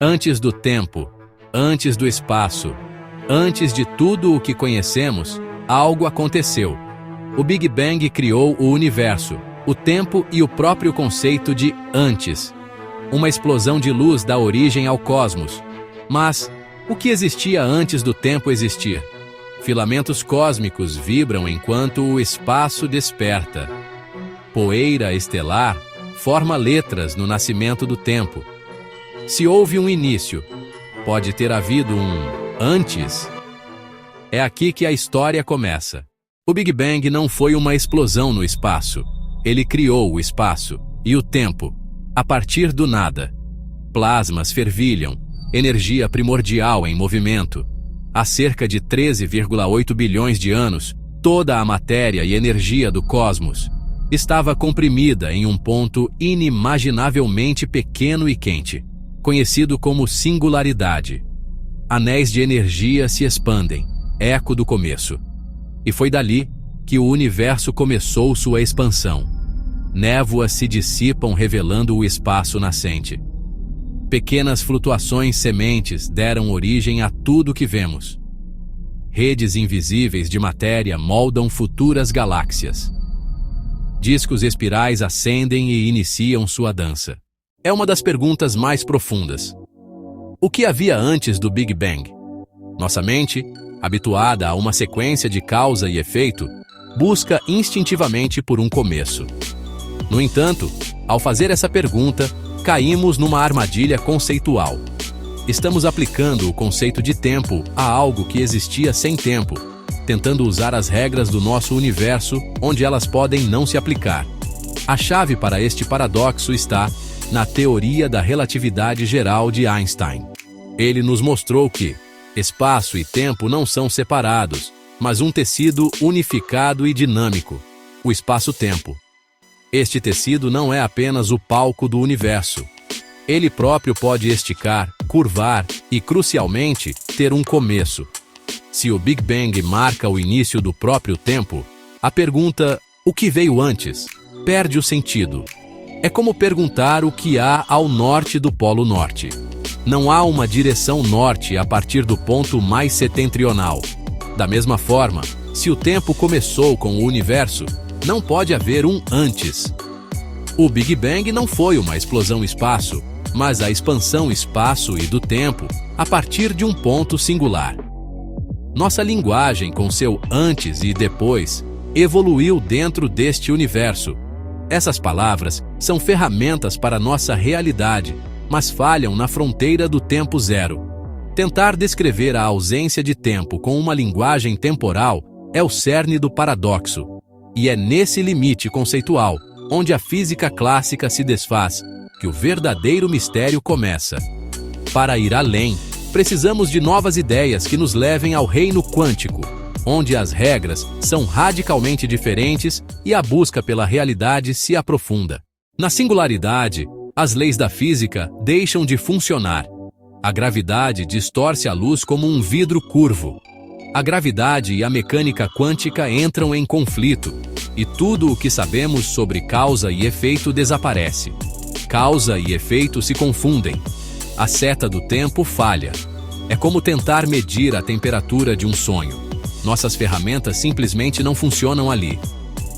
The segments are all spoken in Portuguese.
Antes do tempo, antes do espaço, antes de tudo o que conhecemos, algo aconteceu. O Big Bang criou o universo, o tempo e o próprio conceito de antes. Uma explosão de luz dá origem ao cosmos. Mas o que existia antes do tempo existir? Filamentos cósmicos vibram enquanto o espaço desperta. Poeira estelar forma letras no nascimento do tempo. Se houve um início, pode ter havido um antes? É aqui que a história começa. O Big Bang não foi uma explosão no espaço. Ele criou o espaço e o tempo, a partir do nada. Plasmas fervilham, energia primordial em movimento. Há cerca de 13,8 bilhões de anos, toda a matéria e energia do cosmos estava comprimida em um ponto inimaginavelmente pequeno e quente, conhecido como singularidade. Anéis de energia se expandem, eco do começo. E foi dali que o universo começou sua expansão. Névoas se dissipam revelando o espaço nascente. Pequenas flutuações sementes deram origem a tudo que vemos. Redes invisíveis de matéria moldam futuras galáxias. Discos espirais ascendem e iniciam sua dança. É uma das perguntas mais profundas. O que havia antes do Big Bang? Nossa mente, habituada a uma sequência de causa e efeito, busca instintivamente por um começo. No entanto, ao fazer essa pergunta, caímos numa armadilha conceitual. Estamos aplicando o conceito de tempo a algo que existia sem tempo, tentando usar as regras do nosso universo onde elas podem não se aplicar. A chave para este paradoxo está na teoria da relatividade geral de Einstein. Ele nos mostrou que espaço e tempo não são separados, mas um tecido unificado e dinâmico, o espaço-tempo. Este tecido não é apenas o palco do universo. Ele próprio pode esticar, curvar e, crucialmente, ter um começo. Se o Big Bang marca o início do próprio tempo, a pergunta "o que veio antes?" perde o sentido. É como perguntar o que há ao norte do Polo Norte. Não há uma direção norte a partir do ponto mais setentrional. Da mesma forma, se o tempo começou com o universo, não pode haver um antes. O Big Bang não foi uma explosão espaço, mas a expansão espaço e do tempo a partir de um ponto singular. Nossa linguagem, com seu antes e depois, evoluiu dentro deste universo. Essas palavras são ferramentas para nossa realidade, mas falham na fronteira do tempo zero. Tentar descrever a ausência de tempo com uma linguagem temporal é o cerne do paradoxo. E é nesse limite conceitual, onde a física clássica se desfaz, que o verdadeiro mistério começa. Para ir além, precisamos de novas ideias que nos levem ao reino quântico, onde as regras são radicalmente diferentes e a busca pela realidade se aprofunda. Na singularidade, as leis da física deixam de funcionar. A gravidade distorce a luz como um vidro curvo. A gravidade e a mecânica quântica entram em conflito, e tudo o que sabemos sobre causa e efeito desaparece. Causa e efeito se confundem. A seta do tempo falha. É como tentar medir a temperatura de um sonho. Nossas ferramentas simplesmente não funcionam ali.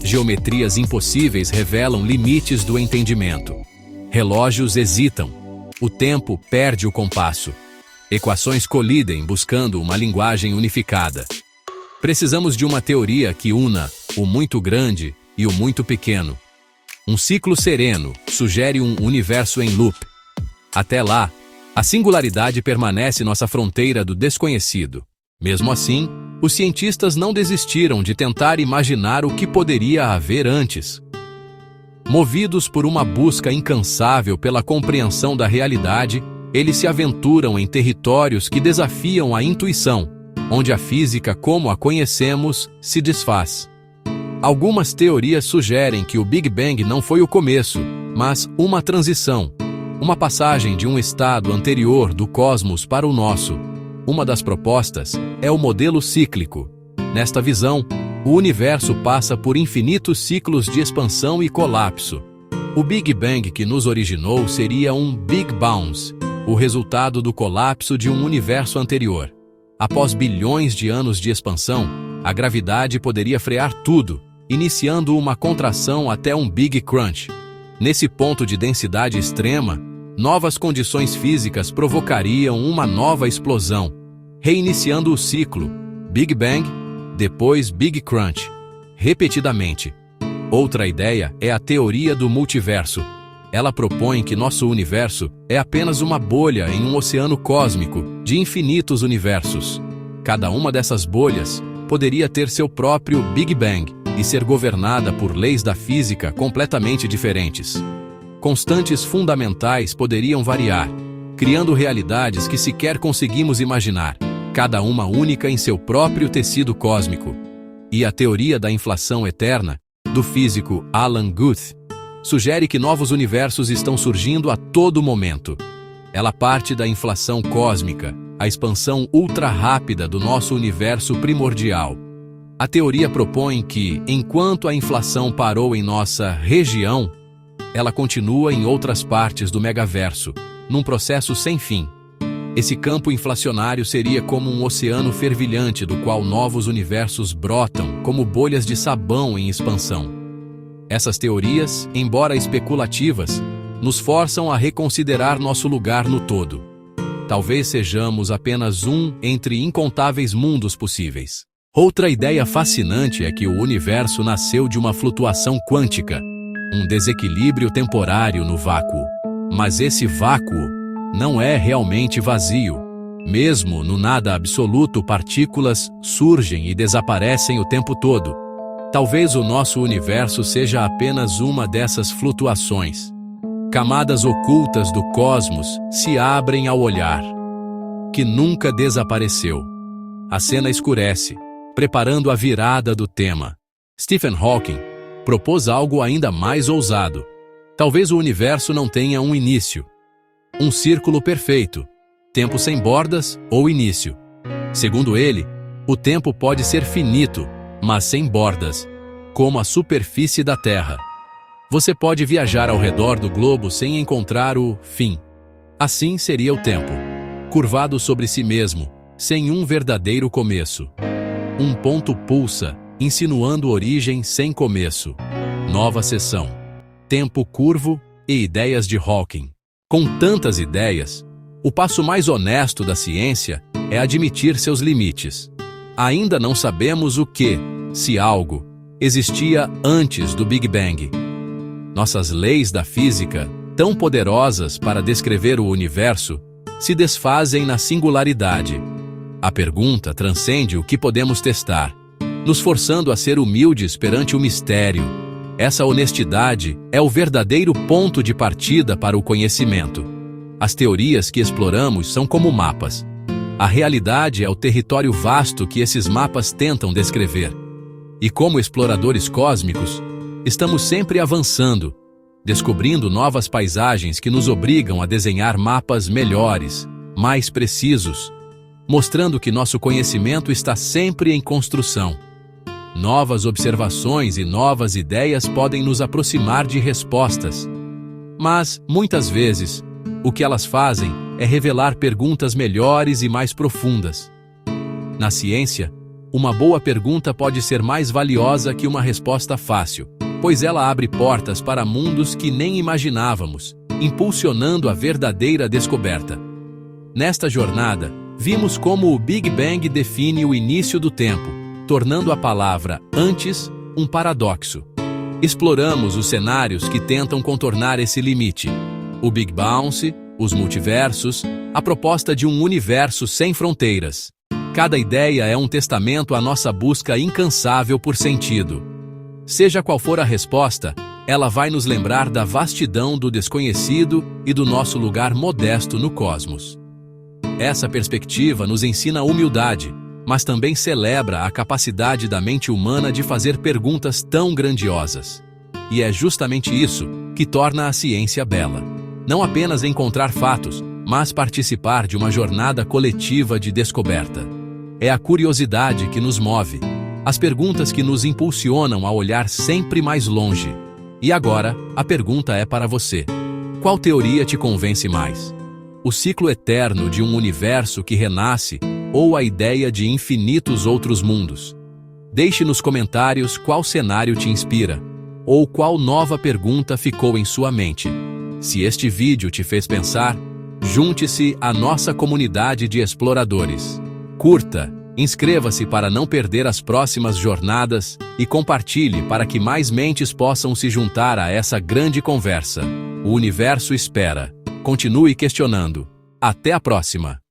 Geometrias impossíveis revelam limites do entendimento. Relógios hesitam. O tempo perde o compasso. Equações colidem buscando uma linguagem unificada. Precisamos de uma teoria que una o muito grande e o muito pequeno. Um ciclo sereno sugere um universo em loop. Até lá, a singularidade permanece nossa fronteira do desconhecido. Mesmo assim, os cientistas não desistiram de tentar imaginar o que poderia haver antes. Movidos por uma busca incansável pela compreensão da realidade, eles se aventuram em territórios que desafiam a intuição, onde a física como a conhecemos se desfaz. Algumas teorias sugerem que o Big Bang não foi o começo, mas uma transição, uma passagem de um estado anterior do cosmos para o nosso. Uma das propostas é o modelo cíclico. Nesta visão, o universo passa por infinitos ciclos de expansão e colapso. O Big Bang que nos originou seria um Big Bounce, o resultado do colapso de um universo anterior. Após bilhões de anos de expansão, a gravidade poderia frear tudo, iniciando uma contração até um Big Crunch. Nesse ponto de densidade extrema, novas condições físicas provocariam uma nova explosão, reiniciando o ciclo Big Bang, depois Big Crunch, repetidamente. Outra ideia é a teoria do multiverso. Ela propõe que nosso universo é apenas uma bolha em um oceano cósmico de infinitos universos. Cada uma dessas bolhas poderia ter seu próprio Big Bang e ser governada por leis da física completamente diferentes. Constantes fundamentais poderiam variar, criando realidades que sequer conseguimos imaginar, cada uma única em seu próprio tecido cósmico. E a teoria da inflação eterna, do físico Alan Guth, sugere que novos universos estão surgindo a todo momento. Ela parte da inflação cósmica, a expansão ultra-rápida do nosso universo primordial. A teoria propõe que, enquanto a inflação parou em nossa região, ela continua em outras partes do megaverso, num processo sem fim. Esse campo inflacionário seria como um oceano fervilhante do qual novos universos brotam como bolhas de sabão em expansão. Essas teorias, embora especulativas, nos forçam a reconsiderar nosso lugar no todo. Talvez sejamos apenas um entre incontáveis mundos possíveis. Outra ideia fascinante é que o universo nasceu de uma flutuação quântica, um desequilíbrio temporário no vácuo. Mas esse vácuo não é realmente vazio. Mesmo no nada absoluto, partículas surgem e desaparecem o tempo todo. Talvez o nosso universo seja apenas uma dessas flutuações. Camadas ocultas do cosmos se abrem ao olhar, que nunca desapareceu. A cena escurece, preparando a virada do tema. Stephen Hawking propôs algo ainda mais ousado. Talvez o universo não tenha um início. Um círculo perfeito, tempo sem bordas ou início. Segundo ele, o tempo pode ser finito, mas sem bordas, como a superfície da Terra. Você pode viajar ao redor do globo sem encontrar o fim. Assim seria o tempo, curvado sobre si mesmo, sem um verdadeiro começo. Um ponto pulsa, insinuando origem sem começo. Nova seção. Tempo curvo e ideias de Hawking. Com tantas ideias, o passo mais honesto da ciência é admitir seus limites. Ainda não sabemos o que, se algo, existia antes do Big Bang. Nossas leis da física, tão poderosas para descrever o universo, se desfazem na singularidade. A pergunta transcende o que podemos testar, nos forçando a ser humildes perante o mistério. Essa honestidade é o verdadeiro ponto de partida para o conhecimento. As teorias que exploramos são como mapas. A realidade é o território vasto que esses mapas tentam descrever. E como exploradores cósmicos, estamos sempre avançando, descobrindo novas paisagens que nos obrigam a desenhar mapas melhores, mais precisos, mostrando que nosso conhecimento está sempre em construção. Novas observações e novas ideias podem nos aproximar de respostas. Mas, muitas vezes, o que elas fazem é revelar perguntas melhores e mais profundas. Na ciência, uma boa pergunta pode ser mais valiosa que uma resposta fácil, pois ela abre portas para mundos que nem imaginávamos, impulsionando a verdadeira descoberta. Nesta jornada, vimos como o Big Bang define o início do tempo, tornando a palavra antes um paradoxo. Exploramos os cenários que tentam contornar esse limite. O Big Bounce, os multiversos, a proposta de um universo sem fronteiras. Cada ideia é um testamento à nossa busca incansável por sentido. Seja qual for a resposta, ela vai nos lembrar da vastidão do desconhecido e do nosso lugar modesto no cosmos. Essa perspectiva nos ensina humildade, mas também celebra a capacidade da mente humana de fazer perguntas tão grandiosas. E é justamente isso que torna a ciência bela. Não apenas encontrar fatos, mas participar de uma jornada coletiva de descoberta. É a curiosidade que nos move, as perguntas que nos impulsionam a olhar sempre mais longe. E agora, a pergunta é para você. Qual teoria te convence mais? O ciclo eterno de um universo que renasce ou a ideia de infinitos outros mundos? Deixe nos comentários qual cenário te inspira ou qual nova pergunta ficou em sua mente. Se este vídeo te fez pensar, junte-se à nossa comunidade de exploradores. Curta, inscreva-se para não perder as próximas jornadas e compartilhe para que mais mentes possam se juntar a essa grande conversa. O universo espera. Continue questionando. Até a próxima!